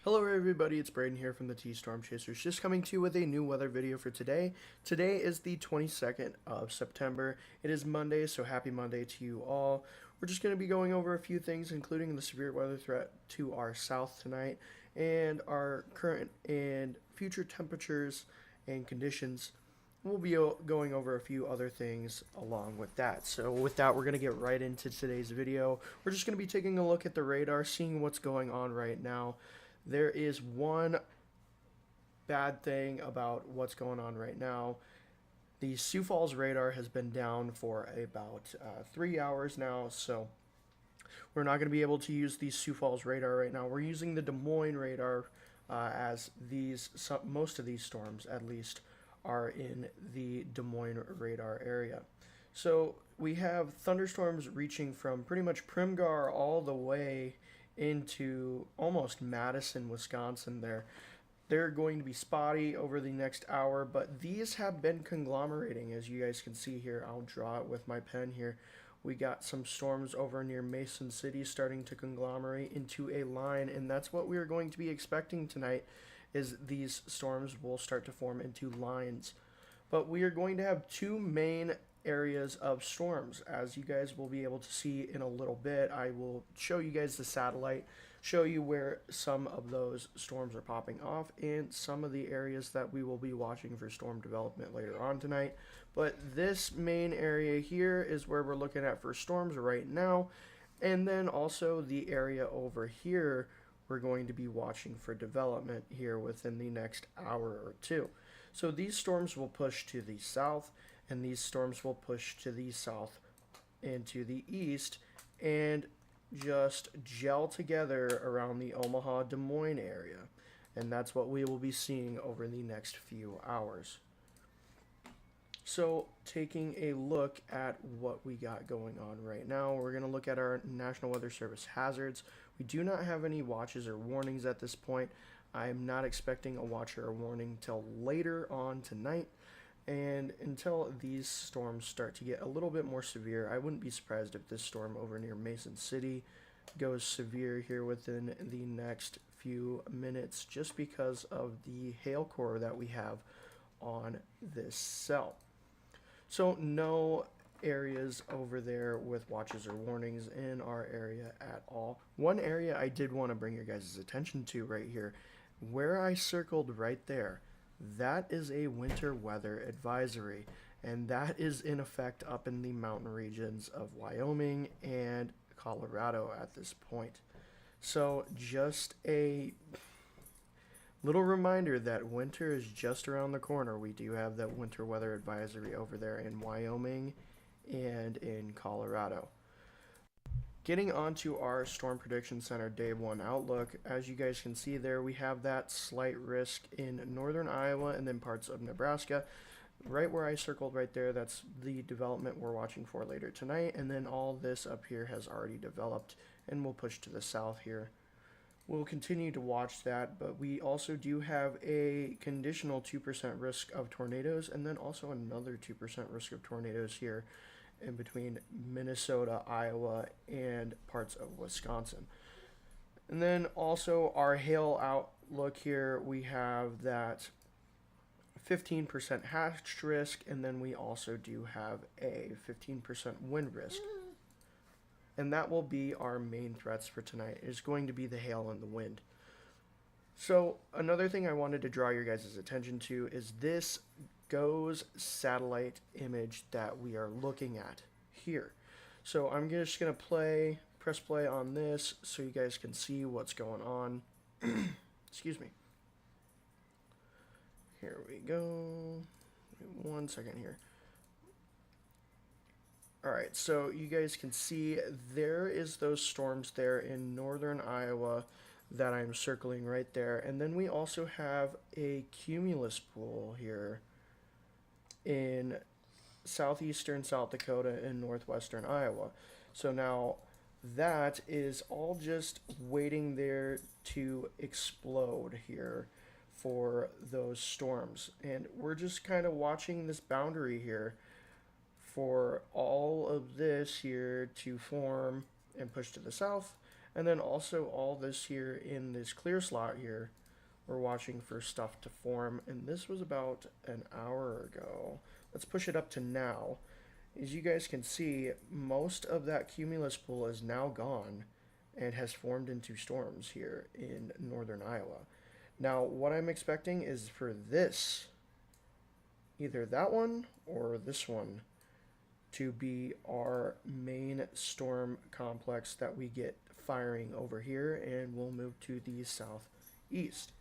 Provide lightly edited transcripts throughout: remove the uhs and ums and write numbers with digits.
Hello everybody, it's Braden here from the T-Storm Chasers, just coming to you with a new weather video for today. Today is the 22nd of September. It is Monday, so happy Monday to you all. We're just going to be going over a few things, including the severe weather threat to our south tonight, and our current and future temperatures and conditions. We'll be going over a few other things along with that. So with that, we're going to get right into today's video. We're just going to be taking a look at the radar, seeing what's going on right now. There is one bad thing about what's going on right now. The Sioux Falls radar has been down for about 3 hours now, so we're not going to be able to use the Sioux Falls radar right now. We're using the Des Moines radar as most of these storms, at least, are in the Des Moines radar area. So we have thunderstorms reaching from pretty much Primgar all the way into almost Madison, Wisconsin there. They're going to be spotty over the next hour, but these have been conglomerating, as you guys can see here. I'll draw it with my pen here. We got some storms over near Mason City starting to conglomerate into a line, and that's what we are going to be expecting tonight, is these storms will start to form into lines. But we are going to have two main areas of storms, as you guys will be able to see in a little bit. I will show you guys the satellite, show you where some of those storms are popping off, and some of the areas that we will be watching for storm development later on tonight. But this main area here is where we're looking at for storms right now, and then also the area over here we're going to be watching for development here within the next hour or two. So these storms will push to the south, and these storms will push to the south and to the east and just gel together around the Omaha, Des Moines area. And that's what we will be seeing over the next few hours. So taking a look at what we got going on right now, we're going to look at our National Weather Service hazards. We do not have any watches or warnings at this point. I'm not expecting a watch or a warning till later on tonight. And until these storms start to get a little bit more severe, I wouldn't be surprised if this storm over near Mason City goes severe here within the next few minutes, just because of the hail core that we have on this cell. So no areas over there with watches or warnings in our area at all. One area I did want to bring your guys' attention to right here, where I circled right there, that is a winter weather advisory, and that is in effect up in the mountain regions of Wyoming and Colorado at this point. So just a little reminder that winter is just around the corner. We do have that winter weather advisory over there in Wyoming and in Colorado. Getting onto our Storm Prediction Center Day 1 outlook, as you guys can see there, we have that slight risk in northern Iowa and then parts of Nebraska. Right where I circled right there, that's the development we're watching for later tonight, and then all this up here has already developed and will push to the south here. We'll continue to watch that, but we also do have a conditional 2% risk of tornadoes, and then also another 2% risk of tornadoes here in between Minnesota, Iowa, and parts of Wisconsin. And then also our hail outlook here, we have that 15% hatch risk, and then we also do have a 15% wind risk. And that will be our main threats for tonight, is going to be the hail and the wind. So another thing I wanted to draw your guys' attention to is this GOES satellite image that we are looking at here. So I'm just going to press play on this so you guys can see what's going on. Excuse me. Here we go. 1 second here. Alright, so you guys can see there is those storms there in northern Iowa that I'm circling right there. And then we also have a cumulus pool here in southeastern South Dakota and northwestern Iowa. So now that is all just waiting there to explode here for those storms. And we're just kind of watching this boundary here for all of this here to form and push to the south, And then also all this here in this clear slot here, we're watching for stuff to form, and this was about an hour ago. Let's push it up to now. As you guys can see, most of that cumulus pool is now gone and has formed into storms here in northern Iowa. Now, what I'm expecting is for this, either that one or this one, to be our main storm complex that we get firing over here, and we'll move to the southeast.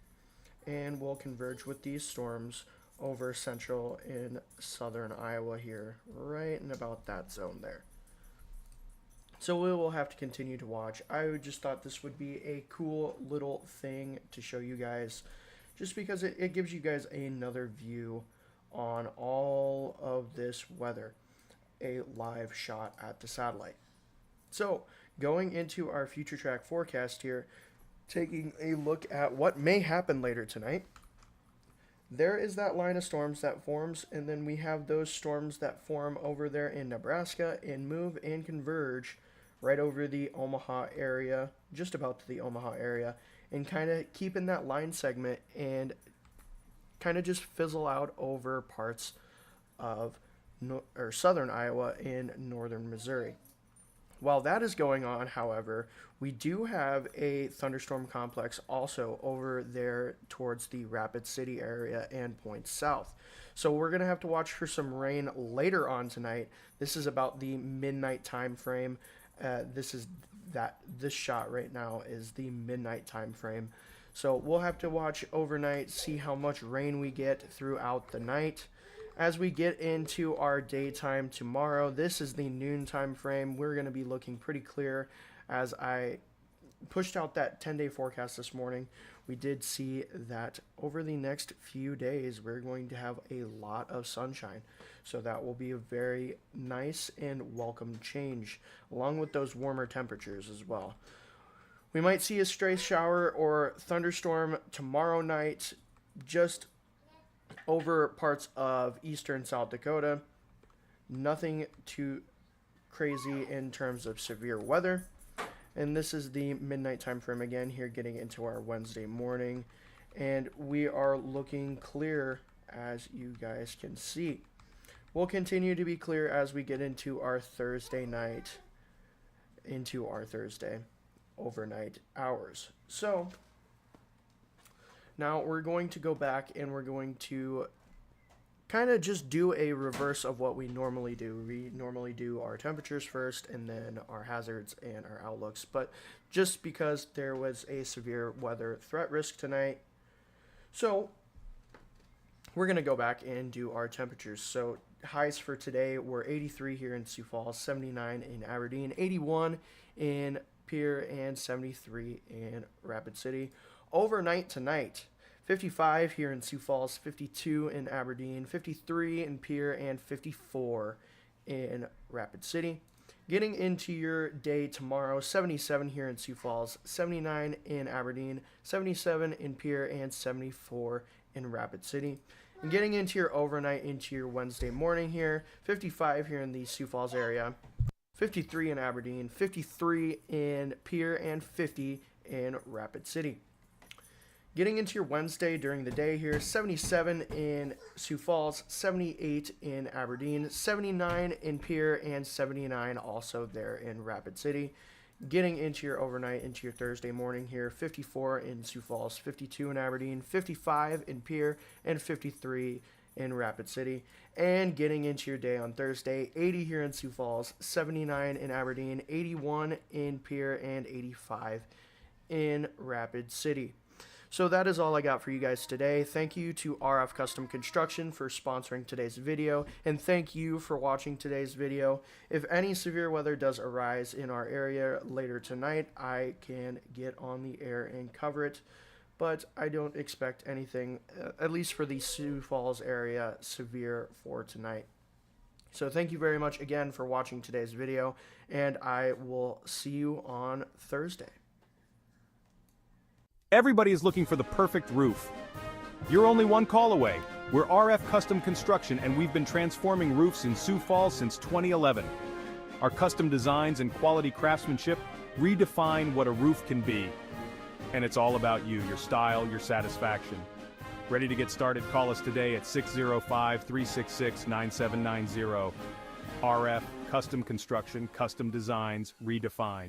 And we'll converge with these storms over central and southern Iowa here, right in about that zone there. So we will have to continue to watch. I just thought this would be a cool little thing to show you guys, just because it gives you guys another view on all of this weather, a live shot at the satellite. So going into our future track forecast here, taking a look at what may happen later tonight. There is that line of storms that forms, and then we have those storms that form over there in Nebraska and move and converge right over the Omaha area, just about to the Omaha area, and kind of keep in that line segment and kind of just fizzle out over parts of southern Iowa and northern Missouri. While that is going on, however, we do have a thunderstorm complex also over there towards the Rapid City area and points south. So we're going to have to watch for some rain later on tonight. This is about the midnight time frame. This shot right now is the midnight time frame. So we'll have to watch overnight, see how much rain we get throughout the night. As we get into our daytime tomorrow, this is the noon time frame. We're going to be looking pretty clear. As I pushed out that 10-day forecast this morning, we did see that over the next few days, we're going to have a lot of sunshine. So that will be a very nice and welcome change, along with those warmer temperatures as well. We might see a stray shower or thunderstorm tomorrow night, just over parts of eastern South Dakota. Nothing too crazy in terms of severe weather. And this is the midnight time frame again here, getting into our Wednesday morning. And we are looking clear, as you guys can see. We'll continue to be clear as we get into our Thursday night, into our Thursday overnight hours. So now we're going to go back and we're going to kind of just do a reverse of what we normally do. We normally do our temperatures first and then our hazards and our outlooks. But just because there was a severe weather threat risk tonight, so we're going to go back and do our temperatures. So highs for today were 83 here in Sioux Falls, 79 in Aberdeen, 81 in Pierre, and 73 in Rapid City. Overnight tonight, 55 here in Sioux Falls, 52 in Aberdeen, 53 in Pierre, and 54 in Rapid City. Getting into your day tomorrow, 77 here in Sioux Falls, 79 in Aberdeen, 77 in Pierre, and 74 in Rapid City. And getting into your overnight, into your Wednesday morning here, 55 here in the Sioux Falls area, 53 in Aberdeen, 53 in Pierre, and 50 in Rapid City. Getting into your Wednesday during the day here, 77 in Sioux Falls, 78 in Aberdeen, 79 in Pierre, and 79 also there in Rapid City. Getting into your overnight, into your Thursday morning here, 54 in Sioux Falls, 52 in Aberdeen, 55 in Pierre, and 53 in Rapid City. And getting into your day on Thursday, 80 here in Sioux Falls, 79 in Aberdeen, 81 in Pierre, and 85 in Rapid City. So that is all I got for you guys today. Thank you to RF Custom Construction for sponsoring today's video, and thank you for watching today's video. If any severe weather does arise in our area later tonight, I can get on the air and cover it, but I don't expect anything, at least for the Sioux Falls area, severe for tonight. So thank you very much again for watching today's video, and I will see you on Thursday. Everybody is looking for the perfect roof. You're only one call away. We're RF Custom Construction, and we've been transforming roofs in Sioux Falls since 2011. Our custom designs and quality craftsmanship Redefine what a roof can be. And it's all about you, your style, your satisfaction. Ready to get started? Call us today at 605-366-9790. RF, custom construction, custom designs, redefined.